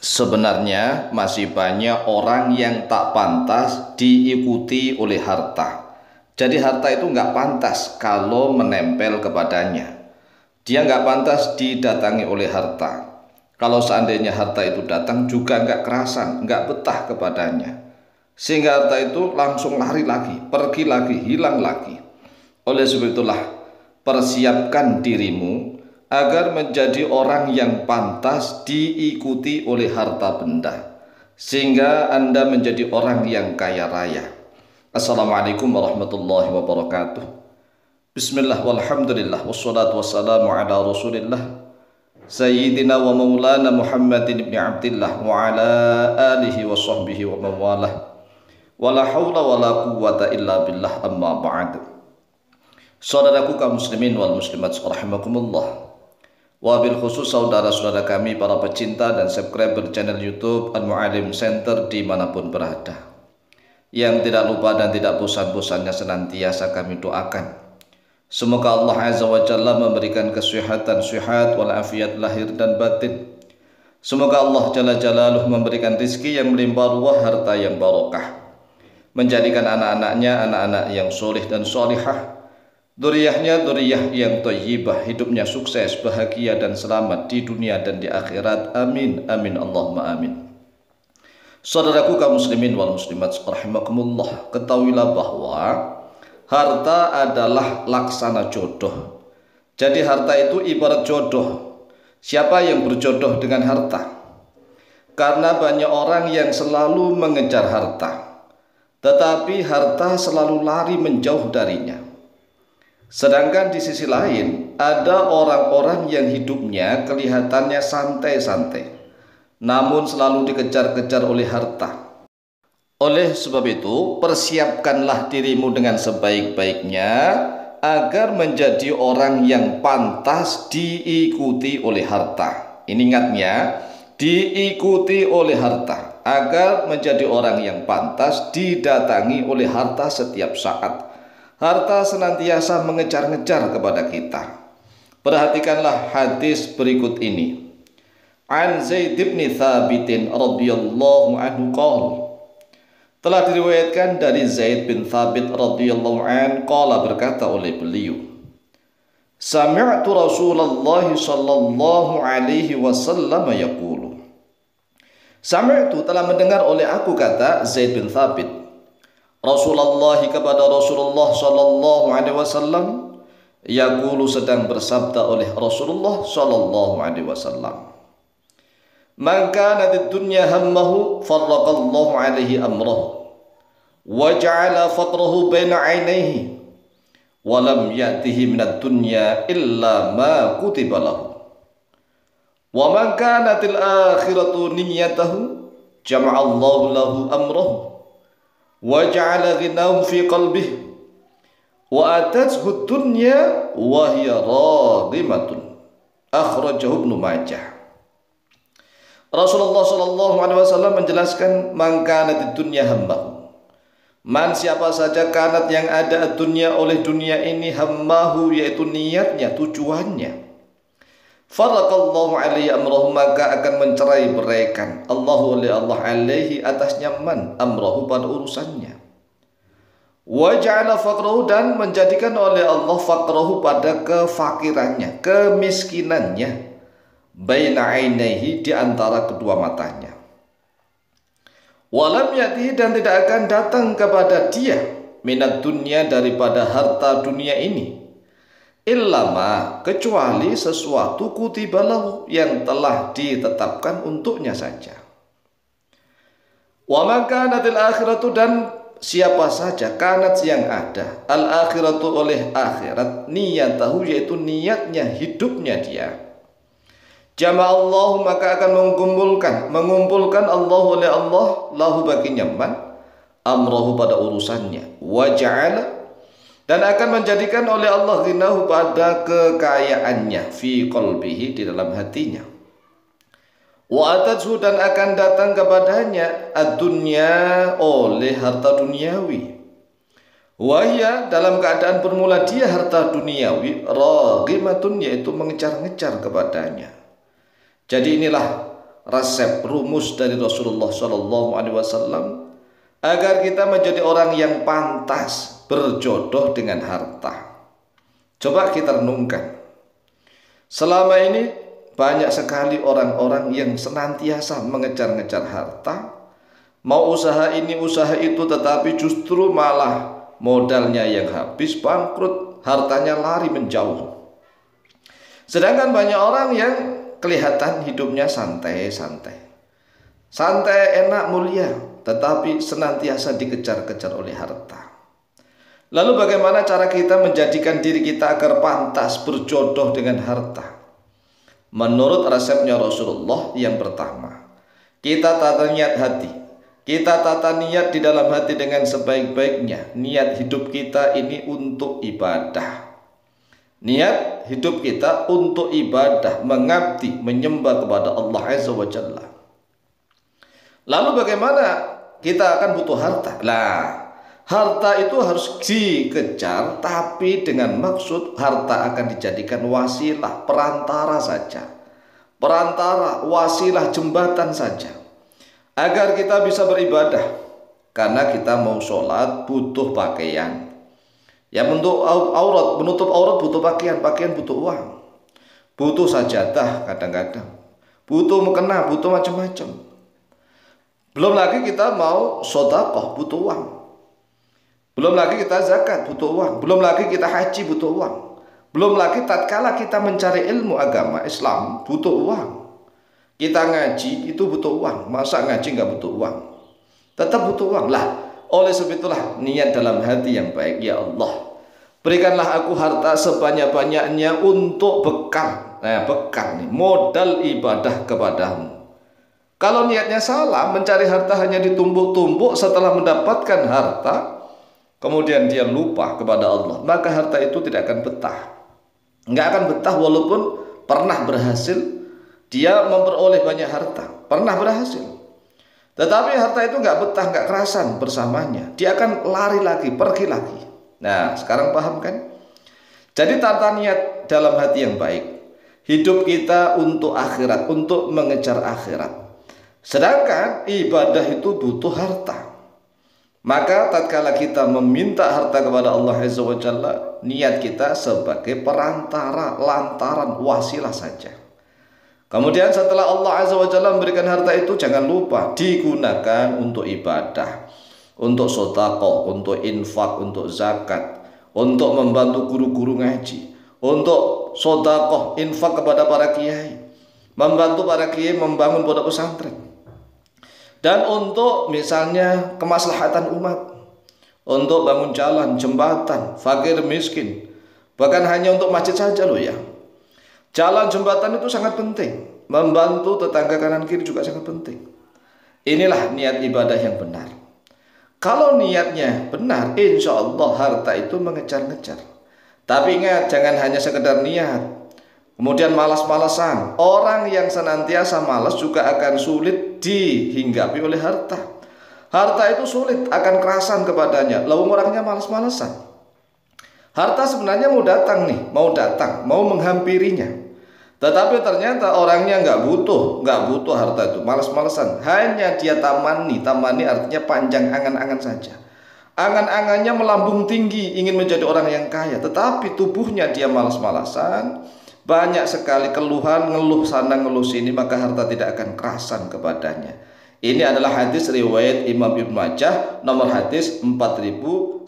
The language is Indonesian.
Sebenarnya masih banyak orang yang tak pantas diikuti oleh harta. Jadi harta itu nggak pantas kalau menempel kepadanya. Dia nggak pantas didatangi oleh harta. Kalau seandainya harta itu datang juga nggak kerasan, nggak betah kepadanya. Sehingga harta itu langsung lari lagi, pergi lagi, hilang lagi. Oleh sebab itulah, persiapkan dirimu agar menjadi orang yang pantas diikuti oleh harta benda, sehingga Anda menjadi orang yang kaya raya. Assalamualaikum warahmatullahi wabarakatuh. Bismillah walhamdulillah wassalatu wassalamu ala rasulillah Sayyidina wa maulana Muhammadin ibn Abdillah wa ala alihi wa sahbihi wa mawalah. Wala hawla wala quwwata illa billah, amma ba'd. Saudaraku kaum muslimin wal muslimat rahimakumullah. Wabil khusus saudara-saudara kami para pecinta dan subscriber channel YouTube Al-Mu'alim Center dimanapun berada, yang tidak lupa dan tidak bosan-bosannya senantiasa kami doakan, semoga Allah Azza wa Jalla memberikan kesehatan, sehat walafiat lahir dan batin. Semoga Allah Jalla Jalaluh memberikan rizki yang melimpah ruah, harta yang barokah, menjadikan anak-anaknya anak-anak yang soleh dan solihah, dzurriyyahnya dzurriyyah yang thayyibah, hidupnya sukses, bahagia dan selamat di dunia dan di akhirat. Amin amin Allahumma amin. Saudaraku kaum muslimin wal muslimat rahimakumullah, ketahuilah bahwa harta adalah laksana jodoh. Jadi harta itu ibarat jodoh. Siapa yang berjodoh dengan harta? Karena banyak orang yang selalu mengejar harta, tetapi harta selalu lari menjauh darinya. Sedangkan di sisi lain, ada orang-orang yang hidupnya kelihatannya santai-santai, namun selalu dikejar-kejar oleh harta. Oleh sebab itu, persiapkanlah dirimu dengan sebaik-baiknya agar menjadi orang yang pantas diikuti oleh harta. Ini ingatnya, diikuti oleh harta, agar menjadi orang yang pantas didatangi oleh harta setiap saat. Harta senantiasa mengejar-ngejar kepada kita. Perhatikanlah hadis berikut ini. An Zaid bin Thabit radhiyallahu anhu qala. Telah diriwayatkan dari Zaid bin Thabit radhiyallahu anhu qala, berkata oleh beliau, Sami'tu Rasulullah sallallahu alaihi wasallam yaqulu. Sami'tu, telah mendengar oleh aku, kata Zaid bin Thabit, Rasulullah, kepada Rasulullah sallallahu alaihi wasallam, yaqulu, sedang bersabda oleh Rasulullah sallallahu alaihi wasallam, Man kana di dunya hammahu farraqallahu alaihi amrahu wa ja'ala faqrahu baina 'ainaihi wa lam ya'tihi minad dunya illa ma kutiba lahu wa man kanatil akhiratu niyyatahu jama'allahu lahu amrahu wa ja'ala ghinahu fi qalbihi wa atathu dunya wa hiya raghimatun. Akhrajahu Ibnu Majah. Rasulullah sallallahu alaihi wasallam menjelaskan, man kana di dunya hammahu, man siapa saja kanat yang ada dunia oleh dunia ini, hammahu yaitu niatnya, tujuannya, faraqallahu alaihi amrahu, maka akan mencerai beraikan Allahu oleh Allah alaihi atasnya man amrahu, pada urusannya, wa ja'ala faqrahu, dan menjadikan oleh Allah faqrahu, pada kefakirannya, kemiskinannya, baina ainaihi, di antara kedua matanya, walam yati, dan tidak akan datang kepada dia, minat dunia, daripada harta dunia ini, illama, kecuali sesuatu kutiba lahu, yang telah ditetapkan untuknya saja, wa man kanatil akhiratu, dan siapa saja kanat yang ada, al akhiratu oleh akhirat, niyatahu yaitu niatnya, hidupnya dia, jama'allahu, maka akan mengumpulkan Allah oleh Allah, lahu baginya man, amrahu, pada urusannya, wa ja'ala, dan akan menjadikan oleh Allah ghinahu, pada kekayaannya, fi qalbihi, di dalam hatinya, wa atathu, dan akan datang kepadanya ad-dunya, oleh harta duniawi, wahya, dalam keadaan bermula dia harta duniawi, raghimatun, yaitu mengejar-ngejar kepadanya. Jadi inilah resep rumus dari Rasulullah SAW agar kita menjadi orang yang pantas berjodoh dengan harta. Coba kita renungkan. Selama ini banyak sekali orang-orang yang senantiasa mengejar-ngejar harta, mau usaha ini usaha itu, tetapi justru malah modalnya yang habis, bangkrut, hartanya lari menjauh. Sedangkan banyak orang yang kelihatan hidupnya santai-santai, enak, mulia, tetapi senantiasa dikejar-kejar oleh harta. Lalu bagaimana cara kita menjadikan diri kita agar pantas berjodoh dengan harta? Menurut resepnya Rasulullah, yang pertama, kita tata niat hati. Kita tata niat di dalam hati dengan sebaik-baiknya. Niat hidup kita ini untuk ibadah. Niat hidup kita untuk ibadah, mengabdi, menyembah kepada Allah Azza wa Jalla. Lalu bagaimana kita akan butuh harta? Harta itu harus dikejar, tapi dengan maksud harta akan dijadikan wasilah, perantara saja. Perantara, wasilah, jembatan saja. Agar kita bisa beribadah. Karena kita mau sholat butuh pakaian. Ya, menutup aurat butuh pakaian butuh uang. Butuh sajadah kadang-kadang. Butuh mukena, butuh macam-macam. Belum lagi kita mau sedekah, butuh uang. Belum lagi kita zakat, butuh uang. Belum lagi kita haji, butuh uang. Belum lagi tatkala kita mencari ilmu agama Islam, butuh uang. Kita ngaji itu butuh uang. Masa ngaji nggak butuh uang? Tetap butuh uang. Oleh sebab itulah niat dalam hati yang baik. Ya Allah, berikanlah aku harta sebanyak-banyaknya untuk bekal. Bekal nih, modal ibadah kepadamu. Kalau niatnya salah, mencari harta hanya ditumbuk-tumbuk, setelah mendapatkan harta, kemudian dia lupa kepada Allah, maka harta itu tidak akan betah. Nggak akan betah walaupun pernah berhasil dia memperoleh banyak harta. Pernah berhasil. Tetapi harta itu nggak betah, nggak kerasan bersamanya. Dia akan lari lagi, pergi lagi. Nah, sekarang paham kan? Jadi tata niat dalam hati yang baik. Hidup kita untuk akhirat, untuk mengejar akhirat. Sedangkan ibadah itu butuh harta. Maka tatkala kita meminta harta kepada Allah Azza wa Jalla, niat kita sebagai perantara, lantaran, wasilah saja. Kemudian setelah Allah Azza wa Jalla memberikan harta itu, jangan lupa digunakan untuk ibadah, untuk sedekah, untuk infak, untuk zakat, untuk membantu guru-guru ngaji, untuk sedekah, infak kepada para kiai, membantu para kiai membangun pondok pesantren, dan untuk misalnya kemaslahatan umat, untuk bangun jalan, jembatan, fakir miskin, bahkan hanya untuk masjid saja loh ya. Jalan, jembatan itu sangat penting. Membantu tetangga kanan kiri juga sangat penting. Inilah niat ibadah yang benar. Kalau niatnya benar, insya Allah harta itu mengejar-ngejar. Tapi ingat, jangan hanya sekedar niat, kemudian malas-malasan. Orang yang senantiasa malas juga akan sulit dihinggapi oleh harta. Harta itu sulit, akan kerasan kepadanya. Lalu orangnya malas-malasan. Harta sebenarnya mau datang, mau menghampirinya. Tetapi ternyata orangnya nggak butuh harta itu, malas-malasan. Hanya dia tamani artinya panjang angan-angan saja. Angan-angannya melambung tinggi, ingin menjadi orang yang kaya. Tetapi tubuhnya dia malas-malasan. Banyak sekali keluhan, ngeluh sana ngeluh sini, maka harta tidak akan kerasan kepadanya. Ini adalah hadis riwayat Imam Ibnu Majah, nomor hadis 4105.